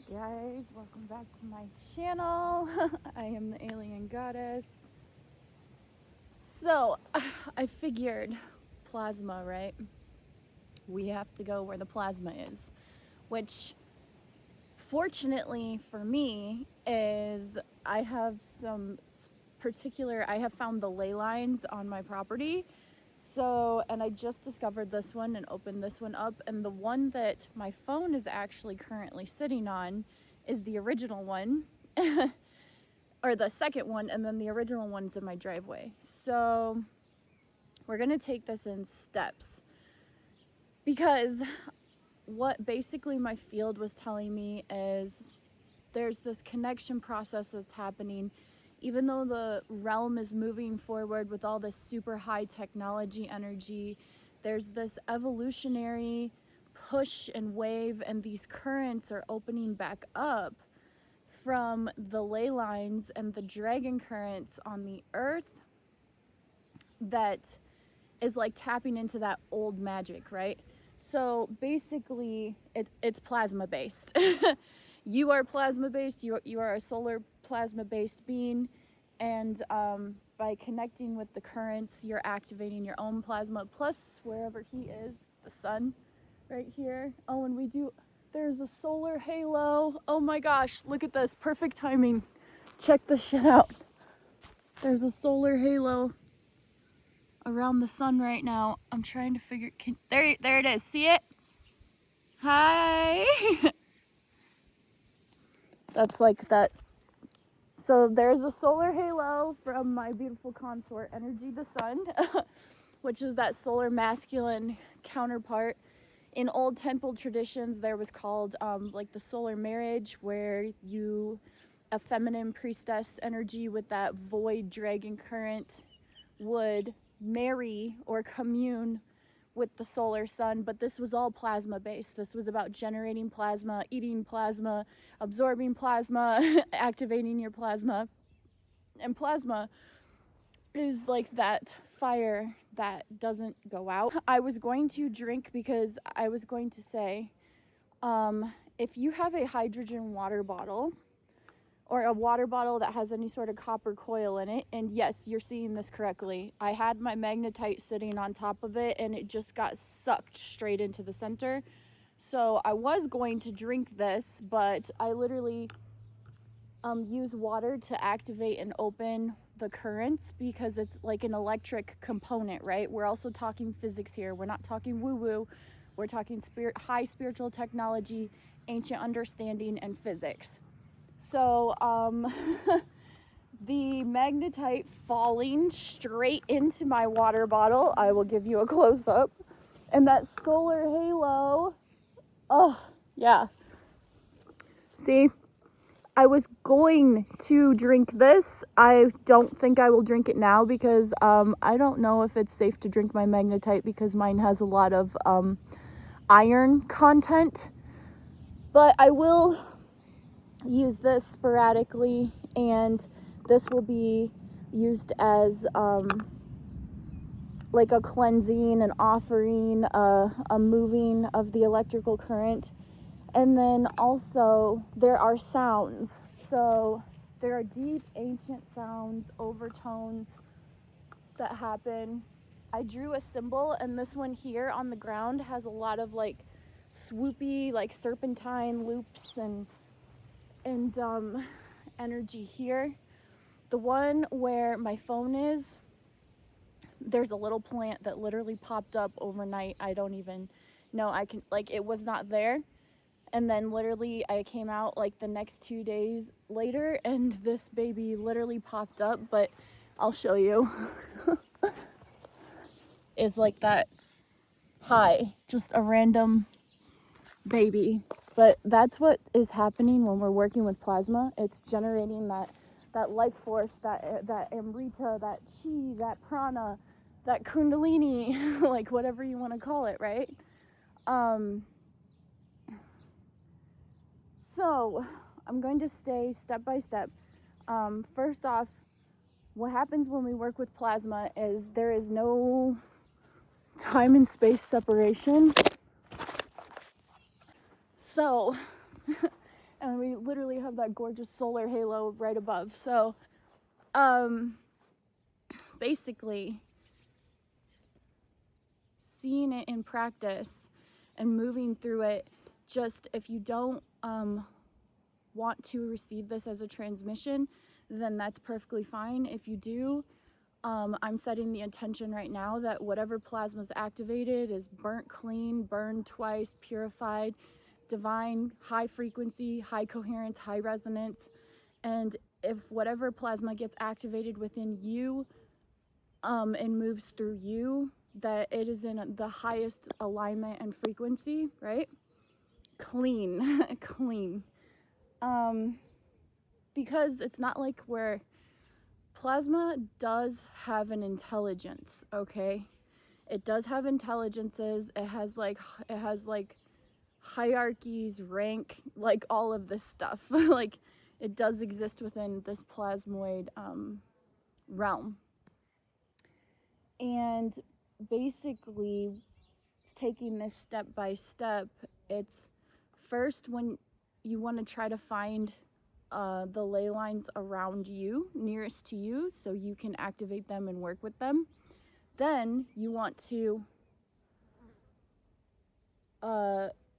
Guys, welcome back to my channel. I am the alien goddess. So I figured plasma, right? We have to go where the plasma is, which fortunately for me is I have found the ley lines on my property. So, and I just discovered this one and opened this one up, and the one that my phone is actually currently sitting on is the original one, or the second one, and then the original one's in my driveway. So we're gonna take this in steps, because what basically my field was telling me is there's this connection process that's happening. Even though the realm is moving forward with all this super high technology energy, there's this evolutionary push and wave, and these currents are opening back up from the ley lines and the dragon currents on the earth that is like tapping into that old magic, right? So basically it's plasma based. You are plasma based, you are a solar plasma based being, and by connecting with the currents, you're activating your own plasma, plus wherever he is, the sun right here. Oh, and there's a solar halo. Oh my gosh, look at this, perfect timing. Check this shit out. There's a solar halo around the sun right now. I'm trying to figure, there it is, see it? Hi. That's like that. So there's a solar halo from my beautiful consort energy, the sun, which is that solar masculine counterpart. In old temple traditions, there was called like the solar marriage, where a feminine priestess energy with that void dragon current would marry or commune with the solar sun. But this was all plasma based. This was about generating plasma, eating plasma, absorbing plasma, activating your plasma. And plasma is like that fire that doesn't go out. I was going to drink, because I was going to say, if you have a hydrogen water bottle, or a water bottle that has any sort of copper coil in it, and yes, you're seeing this correctly, I had my magnetite sitting on top of it and it just got sucked straight into the center. So I was going to drink this, but I literally use water to activate and open the currents, because it's like an electric component, right? We're also talking physics here. We're not talking woo-woo. We're talking high spiritual technology, ancient understanding, and physics. So the magnetite falling straight into my water bottle, I will give you a close-up, and that solar halo, oh yeah, see, I was going to drink this. I don't think I will drink it now, because I don't know if it's safe to drink my magnetite, because mine has a lot of iron content, but I will use this sporadically, and this will be used as like a cleansing, an offering, a moving of the electrical current. And then also there are sounds. So there are deep ancient sounds, overtones that happen. I drew a symbol, and this one here on the ground has a lot of like swoopy, like serpentine loops and energy here. The one where my phone is, there's a little plant that literally popped up overnight. I don't even know, it was not there. And then literally I came out like the next 2 days later, and this baby literally popped up, but I'll show you. Is like that high, just a random baby. But that's what is happening when we're working with plasma. It's generating that life force, that amrita, that chi, that prana, that kundalini, like whatever you want to call it, right? So I'm going to stay step by step. First off, what happens when we work with plasma is there is no time and space separation. So, and we literally have that gorgeous solar halo right above. So basically seeing it in practice and moving through it, just if you don't want to receive this as a transmission, then that's perfectly fine. If you do, I'm setting the intention right now that whatever plasma is activated is burnt clean, burned twice, purified, divine, high frequency, high coherence, high resonance. And if whatever plasma gets activated within you and moves through you, that it is in the highest alignment and frequency, right? Clean, clean. Because it's not like where plasma does have an intelligence, okay? It does have intelligences. It has like hierarchies, rank, like all of this stuff. Like it does exist within this plasmoid realm. And basically, taking this step by step, it's first when you want to try to find the ley lines around you, nearest to you, so you can activate them and work with them. Then you want to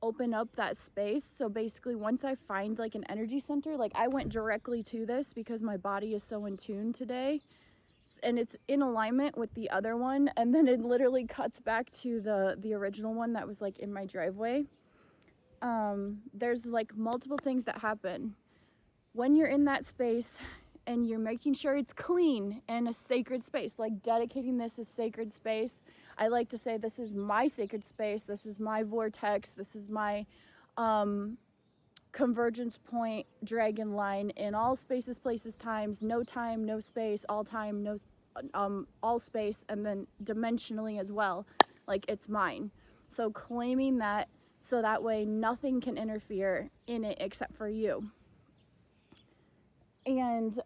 open up that space. So basically, once I find like an energy center, like I went directly to this because my body is so in tune today, and it's in alignment with the other one, and then it literally cuts back to the original one that was like in my driveway. There's like multiple things that happen when you're in that space and you're making sure it's clean and a sacred space, like dedicating this as sacred space. I like to say this is my sacred space, this is my vortex, this is my convergence point, dragon line in all spaces, places, times, no time, no space, all time, no all space, and then dimensionally as well, like it's mine. So claiming that, so that way nothing can interfere in it except for you. And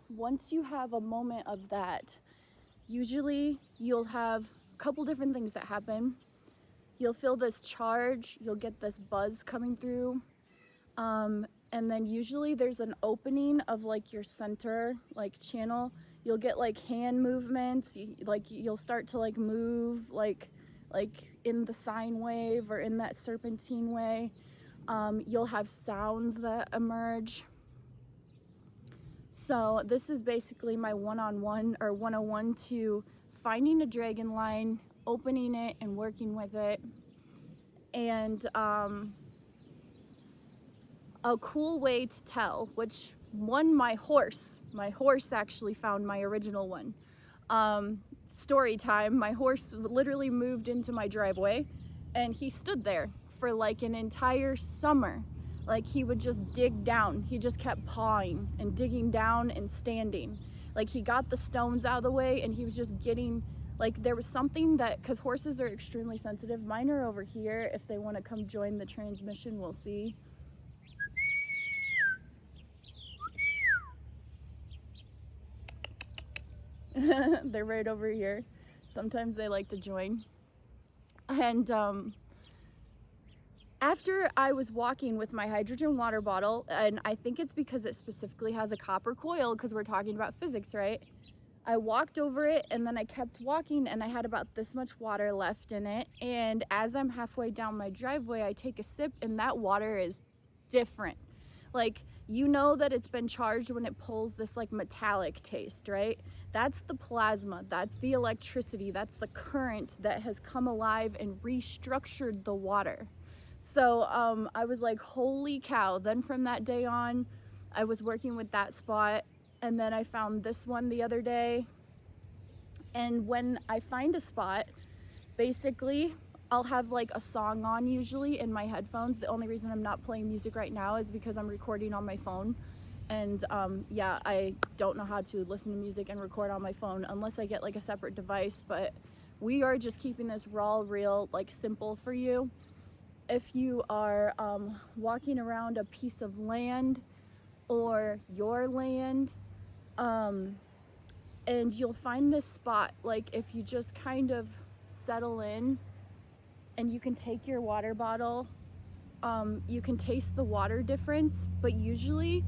once you have a moment of that, usually you'll have a couple different things that happen. You'll feel this charge, you'll get this buzz coming through, and then usually there's an opening of like your center, like channel. You'll get like hand movements, you'll start to like move like in the sine wave or in that serpentine way. You'll have sounds that emerge. So this is basically my one-on-one or 101 to finding a dragon line, opening it and working with it. And a cool way to tell, which one, my horse actually found my original one. Story time, my horse literally moved into my driveway and he stood there for like an entire summer. Like he would just dig down. He just kept pawing and digging down and standing. Like he got the stones out of the way and he was just getting, like there was something that, because horses are extremely sensitive. Mine are over here. If they want to come join the transmission, we'll see. They're right over here. Sometimes they like to join. And after I was walking with my hydrogen water bottle, and I think it's because it specifically has a copper coil, because we're talking about physics, right? I walked over it and then I kept walking and I had about this much water left in it. And as I'm halfway down my driveway, I take a sip and that water is different. Like, you know that it's been charged when it pulls this like metallic taste, right? That's the plasma, that's the electricity, that's the current that has come alive and restructured the water. So I was like, holy cow. Then from that day on, I was working with that spot, and then I found this one the other day. And when I find a spot, basically I'll have like a song on usually in my headphones. The only reason I'm not playing music right now is because I'm recording on my phone. And yeah, I don't know how to listen to music and record on my phone unless I get like a separate device. But we are just keeping this raw, real, like simple for you. If you are walking around a piece of land or your land, and you'll find this spot, like if you just kind of settle in and you can take your water bottle You can taste the water difference, but usually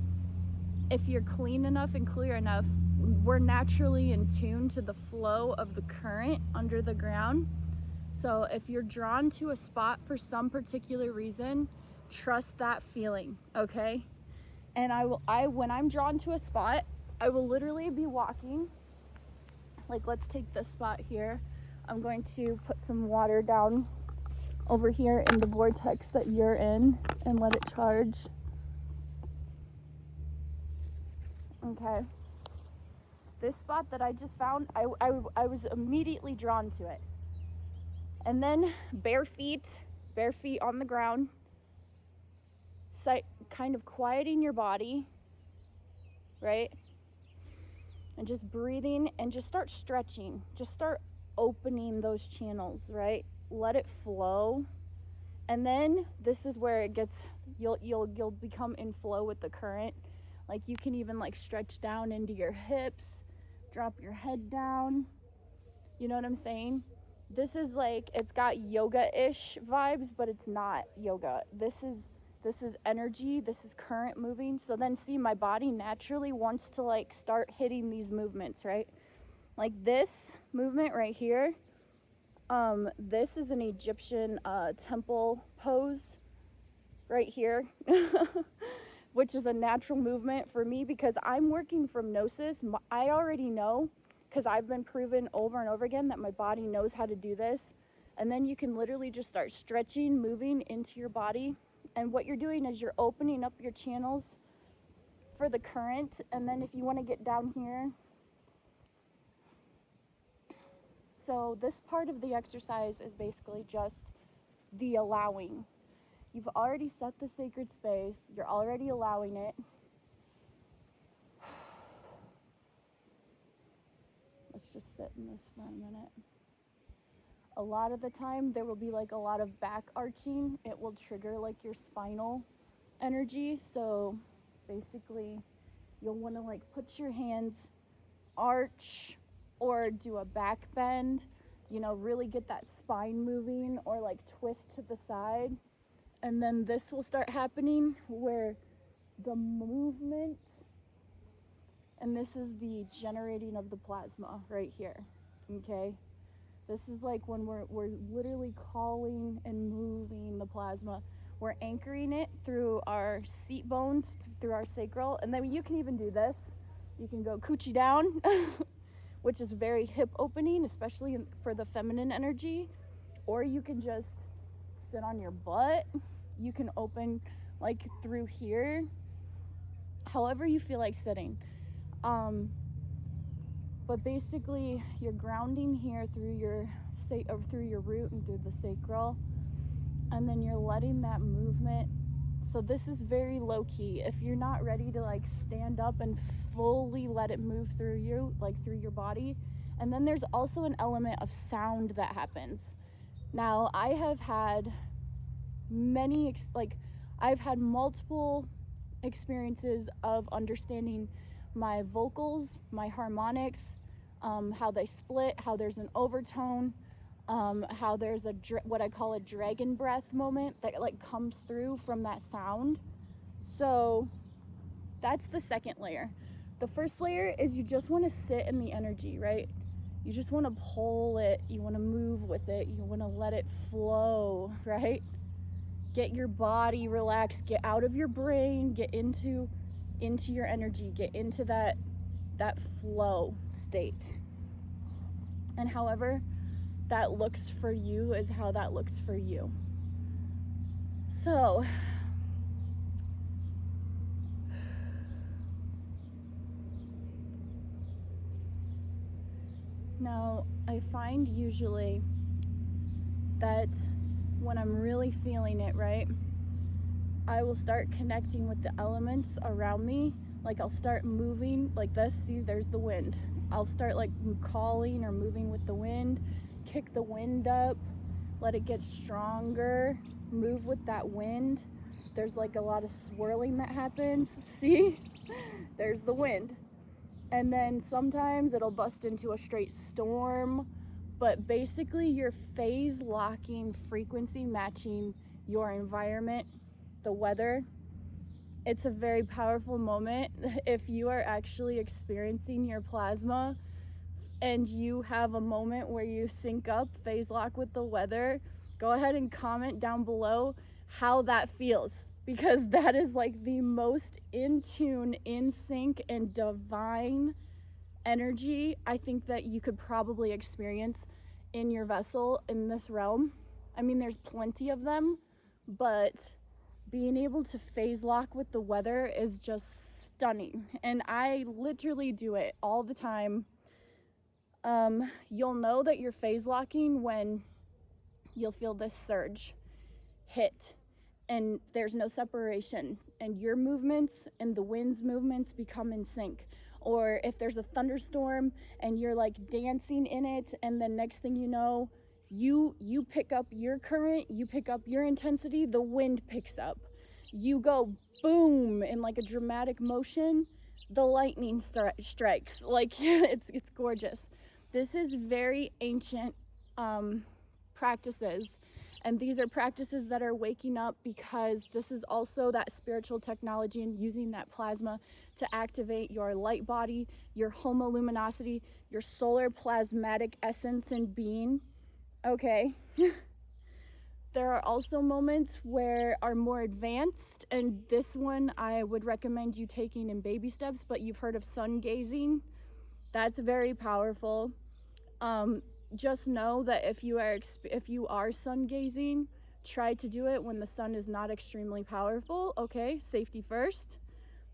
if you're clean enough and clear enough, we're naturally in tune to the flow of the current under the ground. So if you're drawn to a spot for some particular reason, trust that feeling, okay? And when I'm drawn to a spot, I will literally be walking. Like, let's take this spot here. I'm going to put some water down over here in the vortex that you're in and let it charge. Okay. This spot that I just found, I was immediately drawn to it. And then bare feet on the ground, kind of quieting your body, right? And just breathing and just start stretching. Just start opening those channels, right? Let it flow. And then this is where it gets, you'll become in flow with the current. Like, you can even like stretch down into your hips, drop your head down. You know what I'm saying? This is like, it's got yoga-ish vibes, but it's not yoga. This is energy, this is current moving. So then see, my body naturally wants to like start hitting these movements, right? Like this movement right here. This is an Egyptian temple pose right here, which is a natural movement for me because I'm working from gnosis. I already know, because I've been proven over and over again that my body knows how to do this. And then you can literally just start stretching, moving into your body. And what you're doing is you're opening up your channels for the current. And then if you want to get down here, so this part of the exercise is basically just the allowing. You've already set the sacred space. You're already allowing it. Let's just sit in this for a minute. A lot of the time there will be like a lot of back arching. It will trigger like your spinal energy. So basically you'll want to like put your hands arch or do a back bend, you know, really get that spine moving, or like twist to the side. And then this will start happening where the movement, and this is the generating of the plasma right here, okay? This is like when we're literally calling and moving the plasma. We're anchoring it through our seat bones, through our sacral, and then you can even do this. You can go coochie down, which is very hip opening, especially for the feminine energy. Or you can just sit on your butt. You can open like through here, however you feel like sitting. But basically you're grounding here through your root and through the sacral, and then you're letting that movement. So this is very low key. If you're not ready to like stand up and fully let it move through you, like through your body. And then there's also an element of sound that happens. Now, I have had multiple experiences of understanding my vocals, my harmonics, how they split, how there's an overtone, how there's what I call a dragon breath moment that like comes through from that sound. So that's the second layer. The first layer is you just want to sit in the energy, right? You just want to pull it, you want to move with it, you want to let it flow, right? Get your body relaxed, get out of your brain, get into your energy, get into that flow state. And however that looks for you is how that looks for you. So now I find usually that when I'm really feeling it, right, I will start connecting with the elements around me. Like I'll start moving like this. See, there's the wind. I'll start like calling or moving with the wind, kick the wind up, let it get stronger, move with that wind. There's like a lot of swirling that happens. See, there's the wind. And then sometimes it'll bust into a straight storm, but basically you're phase locking, frequency matching your environment the weather. It's a very powerful moment. If you are actually experiencing your plasma and you have a moment where you sync up, phase lock with the weather, go ahead and comment down below how that feels, because that is like the most in tune, in sync, and divine energy I think that you could probably experience in your vessel in this realm. I mean, there's plenty of them, but being able to phase lock with the weather is just stunning. And I literally do it all the time. You'll know that you're phase locking when you'll feel this surge hit and there's no separation, and your movements and the wind's movements become in sync. Or if there's a thunderstorm and you're like dancing in it, and then next thing you know, you pick up your current, you pick up your intensity, the wind picks up. You go boom in like a dramatic motion, the lightning strikes. Like it's gorgeous. This is very ancient practices, and these are practices that are waking up, because this is also that spiritual technology and using that plasma to activate your light body, your homoluminosity, your solar plasmatic essence and being. Okay. There are also moments where are more advanced, and this one I would recommend you taking in baby steps, but you've heard of sun gazing. That's very powerful. Just know that if you are sun gazing, try to do it when the sun is not extremely powerful. Okay, safety first.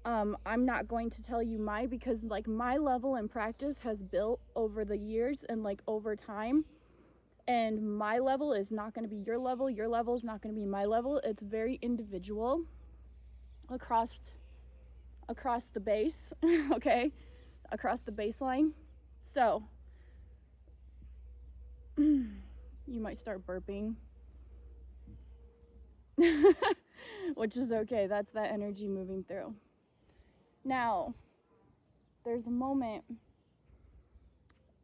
I'm not going to tell you because like my level and practice has built over the years and like over time, and my level is not going to be your level is not going to be my level. It's very individual across the base. Okay, across the baseline. So you might start burping, which is okay. That's that energy moving through. Now, there's a moment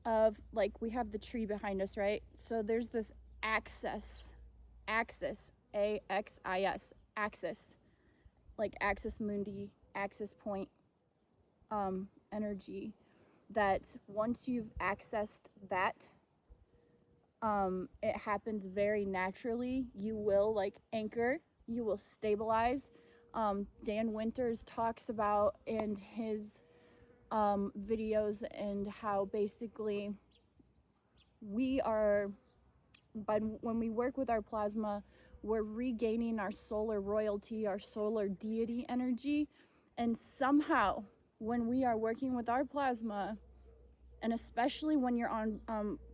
of like, we have the tree behind us, right? So there's this axis, A-X-I-S, axis, like axis mundi, axis point energy, that once you've accessed that, it happens very naturally. You will like anchor, you will stabilize. Dan Winters talks about in his videos, and how basically when we work with our plasma, we're regaining our solar royalty, our solar deity energy. And somehow when we are working with our plasma, and especially when you're on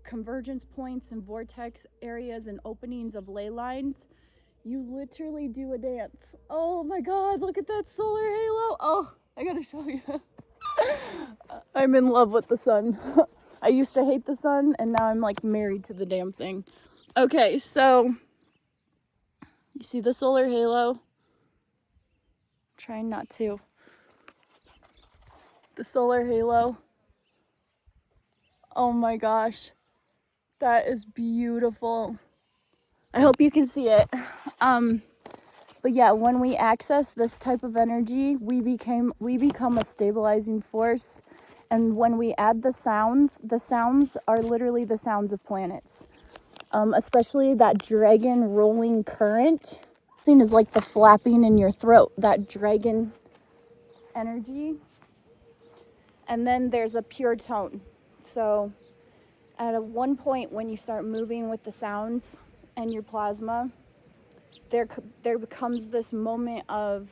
convergence points and vortex areas and openings of ley lines, you literally do a dance. Oh my God, look at that solar halo. Oh, I gotta show you. I'm in love with the sun. I used to hate the sun, and now I'm like married to the damn thing. Okay, so you see the solar halo? I'm trying not to. The solar halo. Oh my gosh, that is beautiful. I hope you can see it. But yeah, when we access this type of energy, we become a stabilizing force. And when we add the sounds are literally the sounds of planets. Especially that dragon rolling current. Seen as like the flapping in your throat, that dragon energy. And then there's a pure tone. So at one point when you start moving with the sounds and your plasma, there becomes this moment of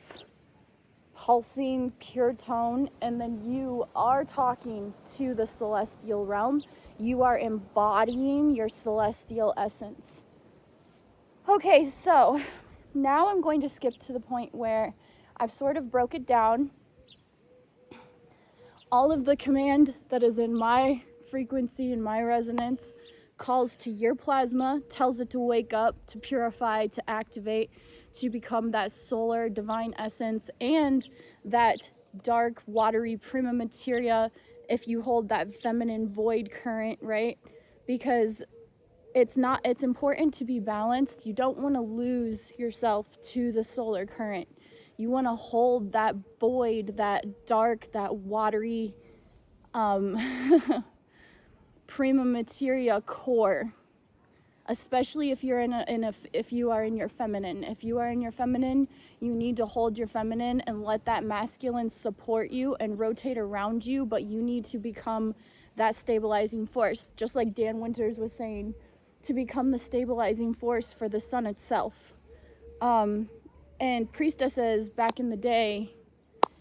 pulsing pure tone, and then you are talking to the celestial realm. You are embodying your celestial essence. Okay, so now I'm going to skip to the point where I've sort of broke it down. All of the command that is in my frequency and my resonance calls to your plasma, tells it to wake up, to purify, to activate, to become that solar divine essence and that dark, watery prima materia if you hold that feminine void current, right? Because it's important to be balanced. You don't want to lose yourself to the solar current. You want to hold that void, that dark, that watery prima materia core, especially if you're if you are in your feminine. If you are in your feminine, you need to hold your feminine and let that masculine support you and rotate around you, but you need to become that stabilizing force, just like Dan Winters was saying, to become the stabilizing force for the sun itself. And priestesses back in the day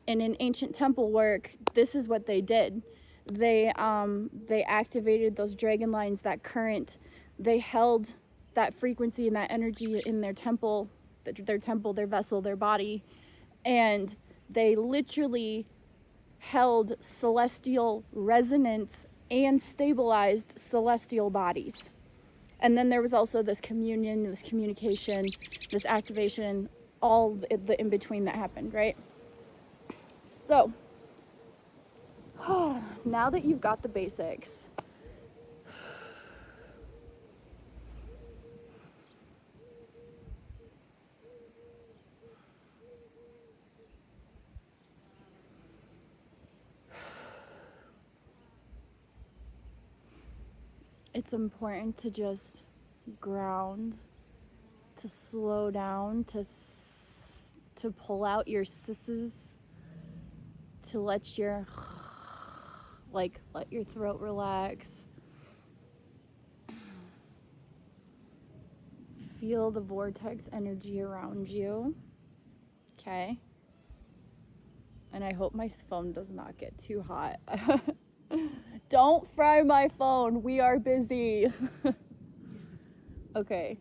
and in ancient temple work, this is what they did. They activated those dragon lines, that current. They held that frequency and that energy in their temple, their vessel, their body, and they literally held celestial resonance and stabilized celestial bodies. And then there was also this communion, this communication, this activation, all the in between that happened, right? So, now that you've got the basics, it's important to just ground, to slow down, to pull out your sisses, to let your let your throat relax. Feel the vortex energy around you. Okay? And I hope my phone does not get too hot. Don't fry my phone. We are busy. Okay.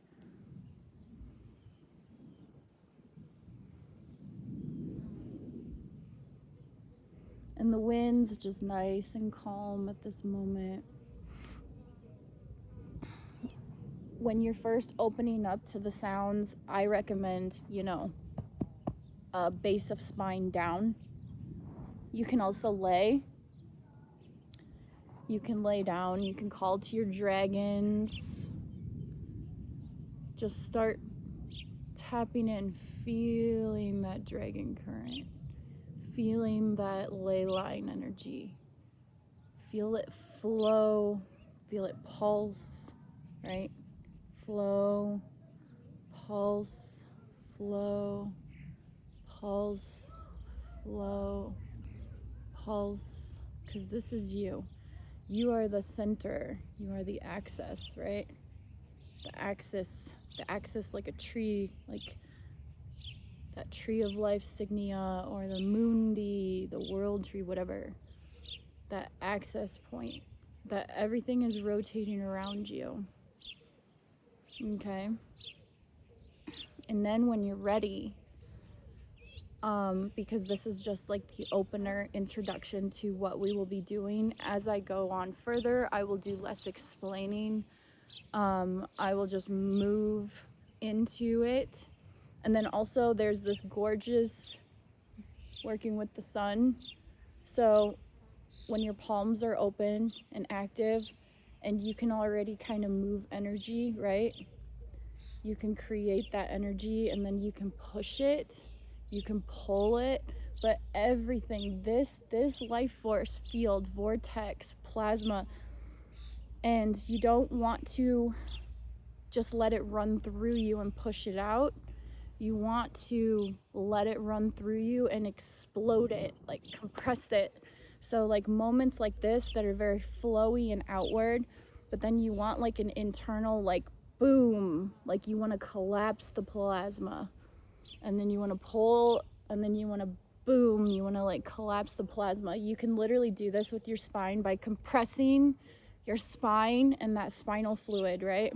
And the wind's just nice and calm at this moment. When you're first opening up to the sounds, I recommend, a base of spine down. You can also lay. You can lay down. You can call to your dragons. Just start tapping in, feeling that dragon current. Feeling that ley line energy. Feel it flow. Feel it pulse, right? Flow, pulse, flow, pulse, flow, pulse. Because this is you. You are the center. You are the axis, right? The axis like a tree, like that tree of life signia, or the mundi, the world tree, whatever. That access point, that everything is rotating around you. Okay? And then when you're ready, because this is just like the opener introduction to what we will be doing. As I go on further, I will do less explaining. I will just move into it. And then also there's this gorgeous working with the sun. So when your palms are open and active and you can already kind of move energy, right? You can create that energy and then you can push it, you can pull it, but everything, this life force field, vortex, plasma, and you don't want to just let it run through you and push it out. You want to let it run through you and explode it, like compress it. So like moments like this that are very flowy and outward, but then you want like an internal like boom, like you want to collapse the plasma, and then you want to pull, and then you want to boom, you want to like collapse the plasma. You can literally do this with your spine by compressing your spine and that spinal fluid, right?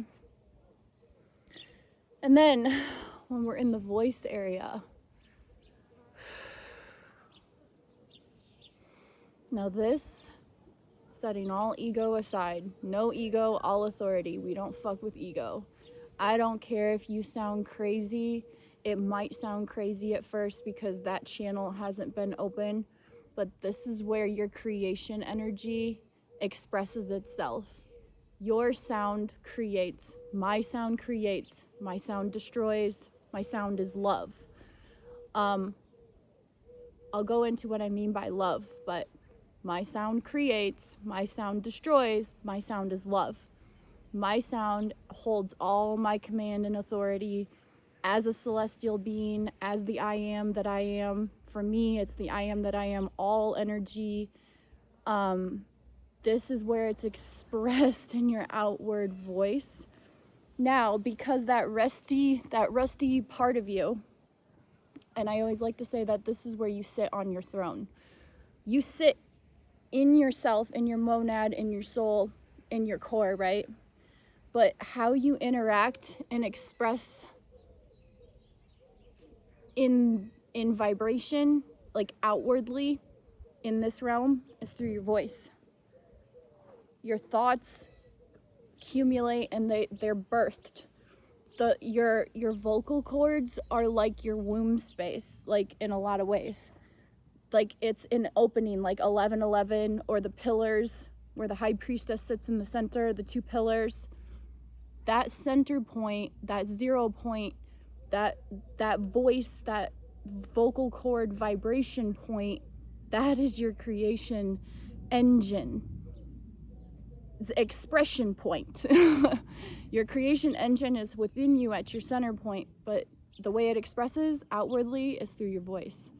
And then when we're in the voice area, now this, setting all ego aside, no ego, all authority. We don't fuck with ego. I don't care if you sound crazy. It might sound crazy at first because that channel hasn't been open, but this is where your creation energy expresses itself. Your sound creates, my sound creates, my sound destroys, my sound is love. I'll go into what I mean by love, but my sound creates, my sound destroys, my sound is love. My sound holds all my command and authority as a celestial being, as the I am that I am. For me, it's the I am that I am, all energy. This is where it's expressed in your outward voice. Now, because that rusty part of you, and I always like to say that this is where you sit on your throne. You sit in yourself, in your monad, in your soul, in your core, right? But how you interact and express in vibration, like outwardly in this realm, is through your voice. Your thoughts accumulate and they're birthed. Your vocal cords are like your womb space, like in a lot of ways. Like it's an opening, like 11:11, or the pillars where the high priestess sits in the center, the two pillars. That center point, that 0 point, that voice, that vocal cord vibration point, that is your creation engine. It's expression point. Your creation engine is within you at your center point, but the way it expresses outwardly is through your voice.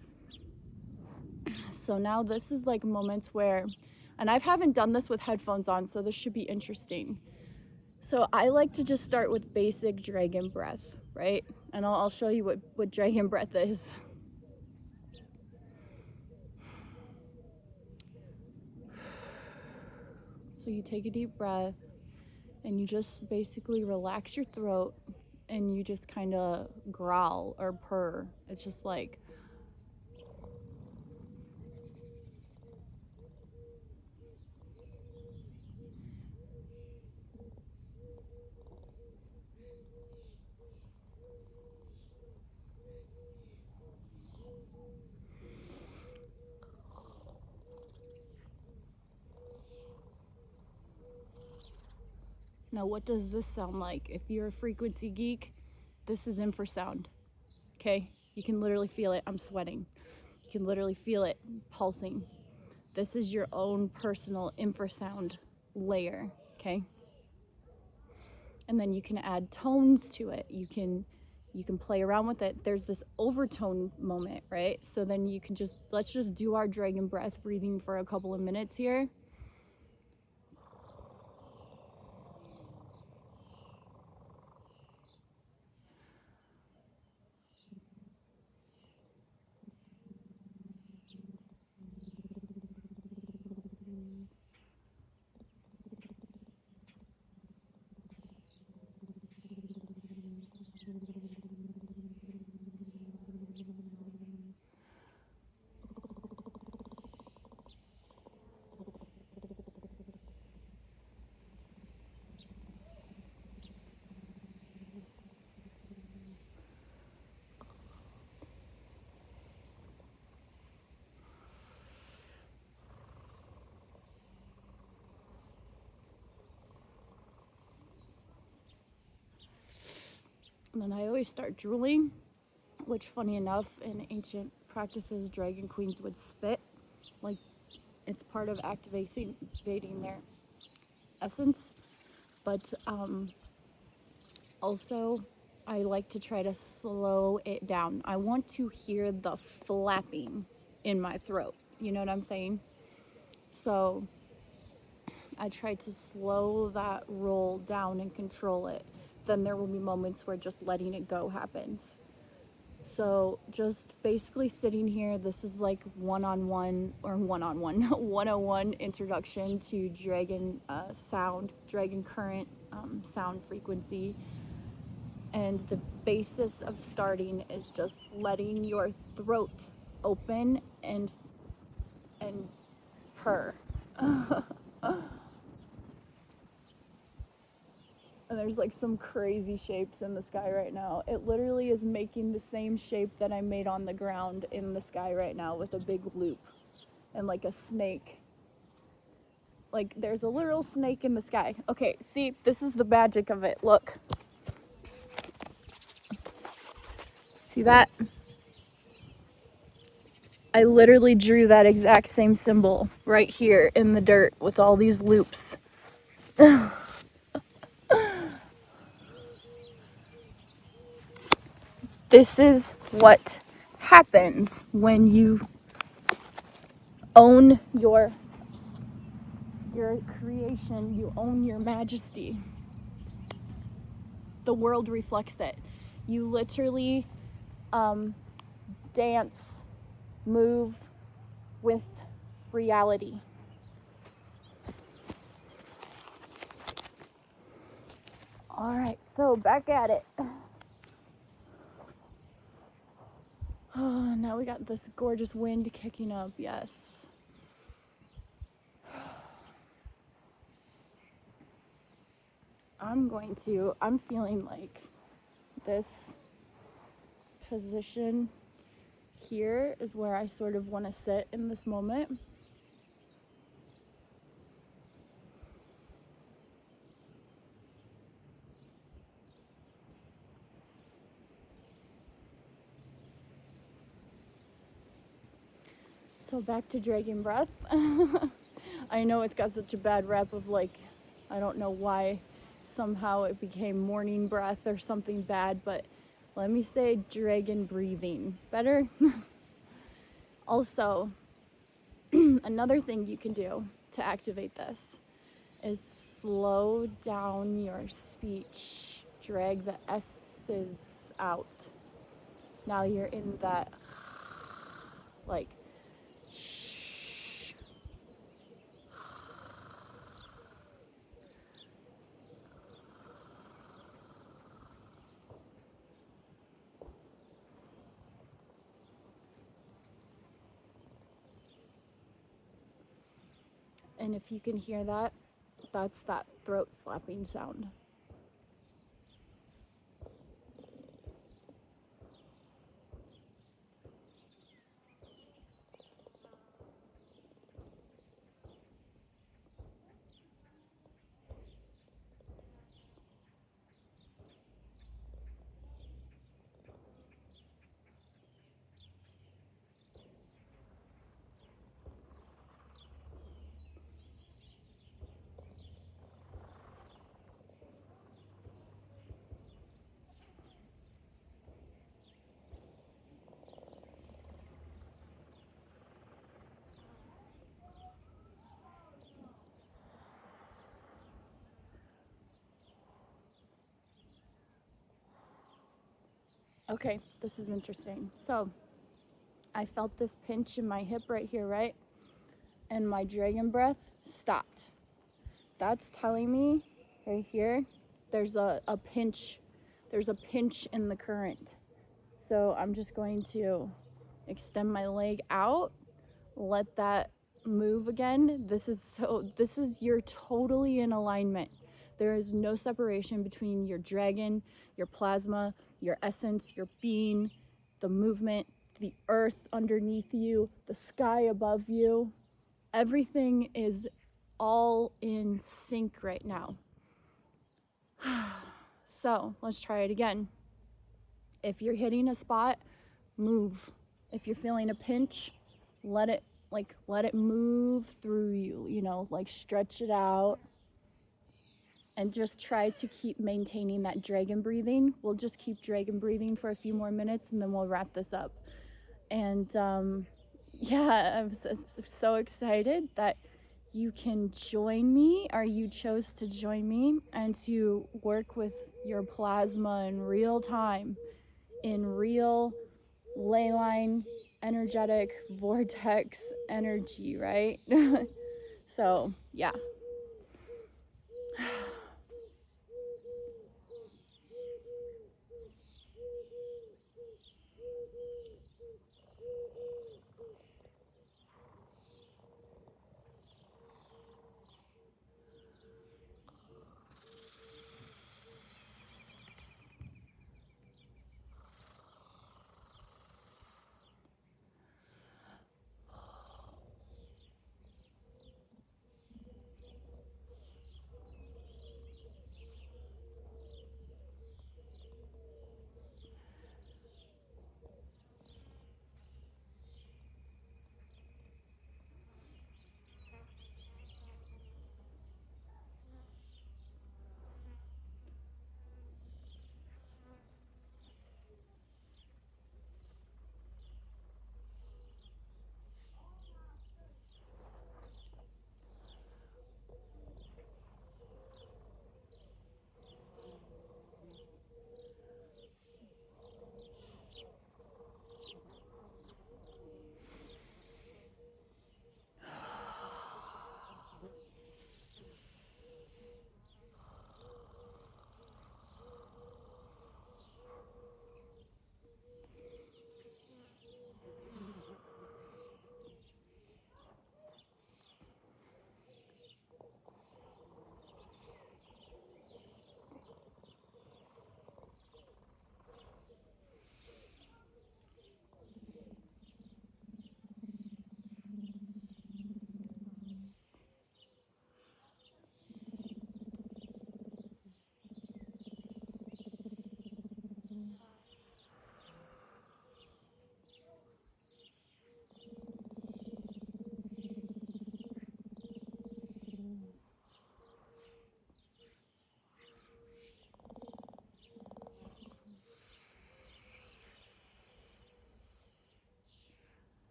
So now this is like moments where, and I haven't done this with headphones on, so this should be interesting. So I like to just start with basic dragon breath, right? And I'll show you what dragon breath is. So you take a deep breath and you just basically relax your throat and you just kind of growl or purr. It's just like, now what does this sound like? If you're a frequency geek, this is infrasound, okay? You can literally feel it. I'm sweating. You can literally feel it pulsing. This is your own personal infrasound layer, okay? And then you can add tones to it. You can play around with it. There's this overtone moment, right? So then you can let's just do our dragon breath breathing for a couple of minutes here. And then I always start drooling, which funny enough, in ancient practices, dragon queens would spit. Like, it's part of activating their essence. But also, I like to try to slow it down. I want to hear the flapping in my throat. You know what I'm saying? So I try to slow that roll down and control it. Then there will be moments where just letting it go happens. So just basically sitting here, this is like one-on-one 101 introduction to dragon sound, dragon current sound frequency. And the basis of starting is just letting your throat open and purr. And there's like some crazy shapes in the sky right now. It literally is making the same shape that I made on the ground in the sky right now with a big loop and like a snake. Like, there's a literal snake in the sky. Okay, see, this is the magic of it. Look. See that? I literally drew that exact same symbol right here in the dirt with all these loops. This is what happens when you own your creation, you own your majesty. The world reflects it. You literally dance, move with reality. All right, so back at it. Oh, now we got this gorgeous wind kicking up, yes. I'm feeling like this position here is where I sort of want to sit in this moment. So back to dragon breath. I know it's got such a bad rep of like, I don't know why somehow it became morning breath or something bad, but let me say dragon breathing. Better? Also, another thing you can do to activate this is slow down your speech. Drag the S's out. Now you're in that, like, shh. And if you can hear that, that's that throat slapping sound. Okay, this is interesting. So, I felt this pinch in my hip right here, right? And my dragon breath stopped. That's telling me right here, there's a pinch. There's a pinch in the current. So I'm just going to extend my leg out, let that move again. This is you're totally in alignment. There is no separation between your dragon, your plasma, your essence, your being, the movement, the earth underneath you, the sky above you. Everything is all in sync right now. So let's try it again. If you're hitting a spot, move. If you're feeling a pinch, let it move through you, like stretch it out and just try to keep maintaining that dragon breathing. We'll just keep dragon breathing for a few more minutes and then we'll wrap this up. And yeah, I'm so excited that you can join me, or you chose to join me, and to work with your plasma in real time, in real ley line, energetic vortex energy, right? So, yeah.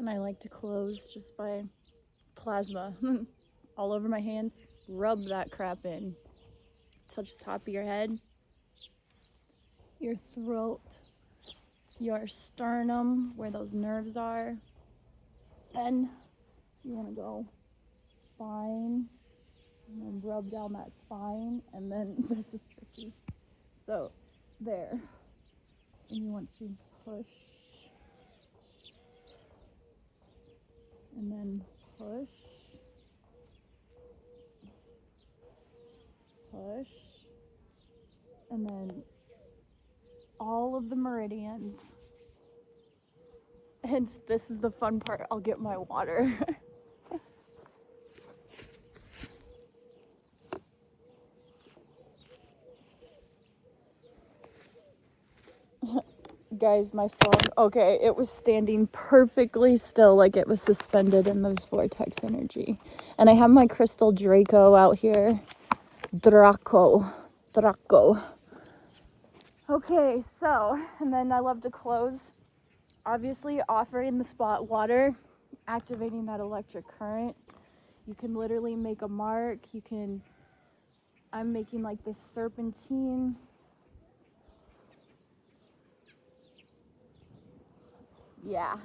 and I like to close just by plasma all over my hands. Rub that crap in. Touch the top of your head, your throat, your sternum, where those nerves are. Then you want to go spine, and then rub down that spine, and then this is tricky. So there, and you want to push, and then push, push, and then all of the meridians. And this is the fun part, I'll get my water. Guys, my phone, okay, it was standing perfectly still, like it was suspended in this vortex energy. And I have my crystal Draco out here. Draco. Okay, so, and then I love to close, obviously offering the spot water, activating that electric current. You can literally make a mark. I'm making like this serpentine. Yeah.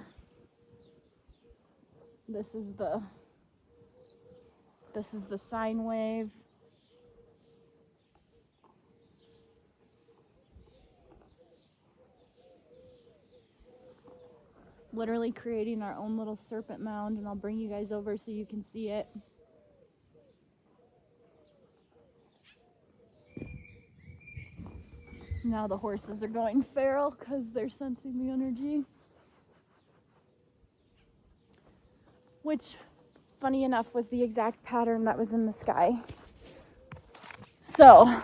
This is the sine wave. Literally creating our own little serpent mound, and I'll bring you guys over so you can see it. Now the horses are going feral because they're sensing the energy. Which, funny enough, was the exact pattern that was in the sky. So,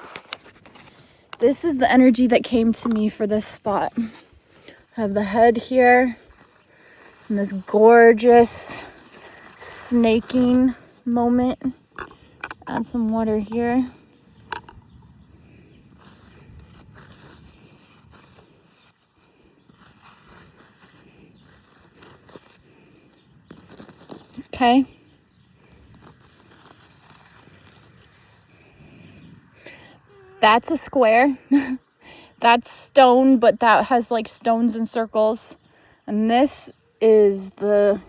this is the energy that came to me for this spot. I have the head here, and this gorgeous snaking moment. Add some water here. Okay. That's a square. That's stone, but that has like stones and circles. And this is the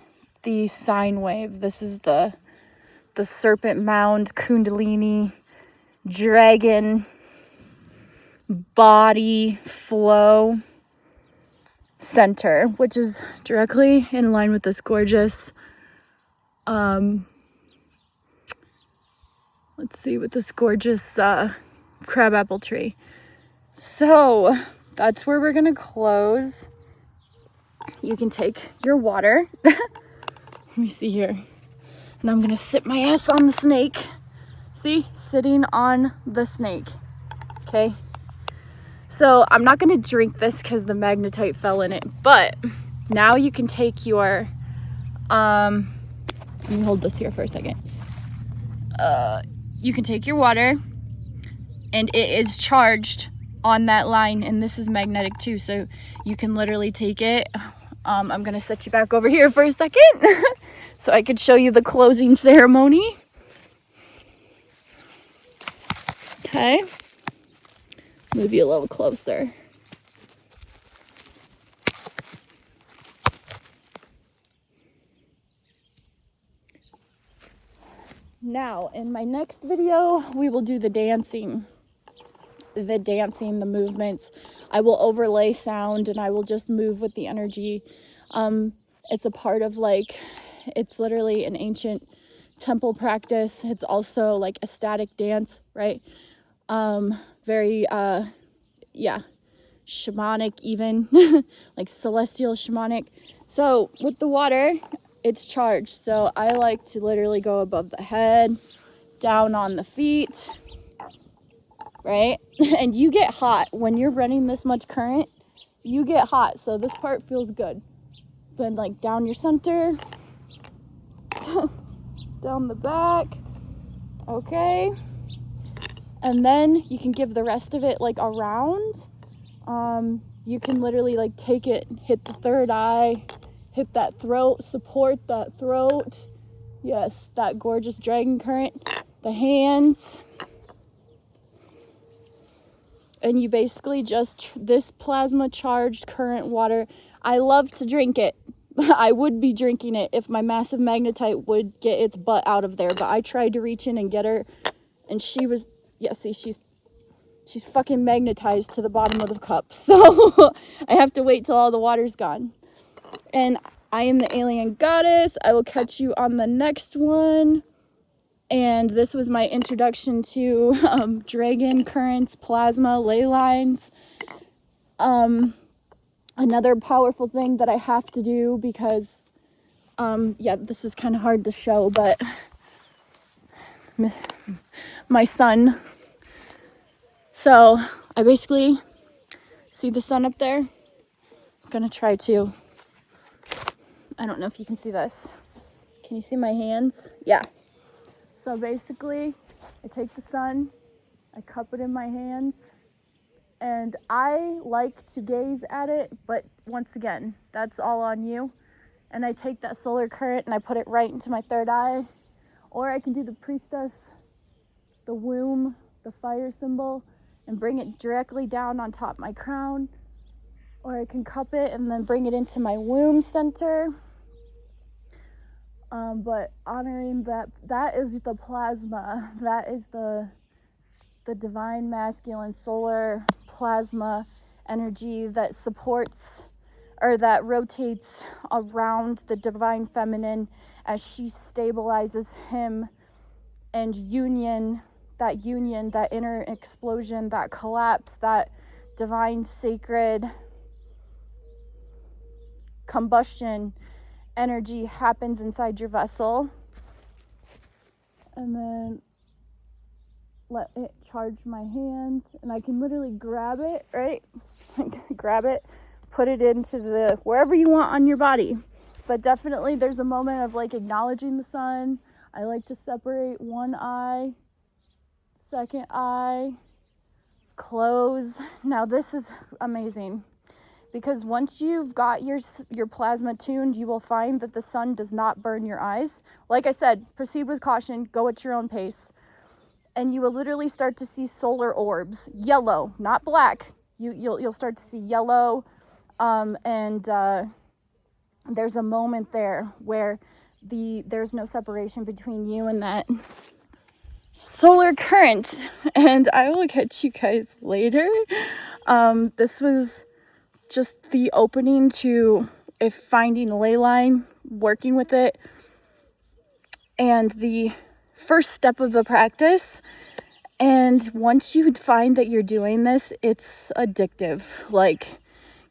sine wave. This is the serpent mound, kundalini, dragon, body, flow center, which is directly in line with this gorgeous let's see, with this gorgeous crabapple tree. So that's where we're gonna close. You can take your water. Let me see here. And I'm gonna sit my ass on the snake. See, sitting on the snake. Okay. So I'm not gonna drink this because the magnetite fell in it, but now you can take your let me hold this here for a second. You can take your water, and it is charged on that line, and this is magnetic too, so you can literally take it. I'm gonna set you back over here for a second so I could show you the closing ceremony. Okay, move you a little closer. Now, in my next video, we will do the dancing, the movements. I will overlay sound, and I will just move with the energy. It's a part of it's literally an ancient temple practice. It's also like a static dance, right? Very, shamanic even, like celestial shamanic. So with the water, it's charged. So I like to literally go above the head, down on the feet, right? And you get hot when you're running this much current. You get hot, so this part feels good. Then like down your center, down the back, okay? And then you can give the rest of it like a round. You can literally like take it, hit the third eye, hit that throat, support that throat. Yes, that gorgeous dragon current. The hands. And you basically just, this plasma charged current water, I love to drink it. I would be drinking it if my massive magnetite would get its butt out of there, but I tried to reach in and get her, and she was, yeah, see, she's fucking magnetized to the bottom of the cup, so I have to wait till all the water's gone. And I am the alien goddess. I will catch you on the next one. And this was my introduction to dragon currents, plasma, ley lines. Another powerful thing that I have to do because, yeah, this is kind of hard to show, but my sun. So I basically see the sun up there. I'm gonna try to, I don't know if you can see this. Can you see my hands? Yeah. So basically, I take the sun, I cup it in my hands, and I like to gaze at it, but once again, that's all on you. And I take that solar current and I put it right into my third eye, or I can do the priestess, the womb, the fire symbol, and bring it directly down on top of my crown, or I can cup it and then bring it into my womb center. But honoring that is the plasma, that is the divine masculine solar plasma energy that supports or that rotates around the divine feminine as she stabilizes him, and that inner explosion, that collapse, that divine sacred combustion energy happens inside your vessel. And then let it charge my hands, and I can literally grab it, right? Grab it, put it into the wherever you want on your body. But definitely there's a moment of like acknowledging the sun. I like to separate one eye, second eye, close. Now this is amazing, because once you've got your plasma tuned, you will find that the sun does not burn your eyes. Like I said, proceed with caution, go at your own pace. And you will literally start to see solar orbs, yellow, not black. You'll start to see yellow, and there's a moment there where there's no separation between you and that solar current. And I will catch you guys later. This was just the opening to finding a ley line, working with it, and the first step of the practice. And once you find that you're doing this, it's addictive. Like,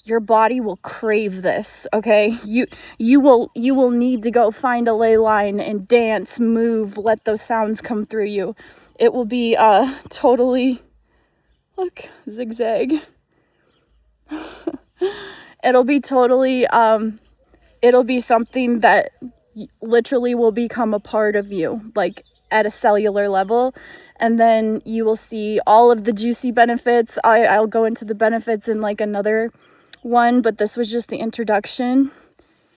your body will crave this, okay? You will need to go find a ley line and dance, move, let those sounds come through you. It will be totally, look, zigzag. It'll be totally, it'll be something that literally will become a part of you, like at a cellular level. And then you will see all of the juicy benefits. I'll go into the benefits in like another one, but this was just the introduction.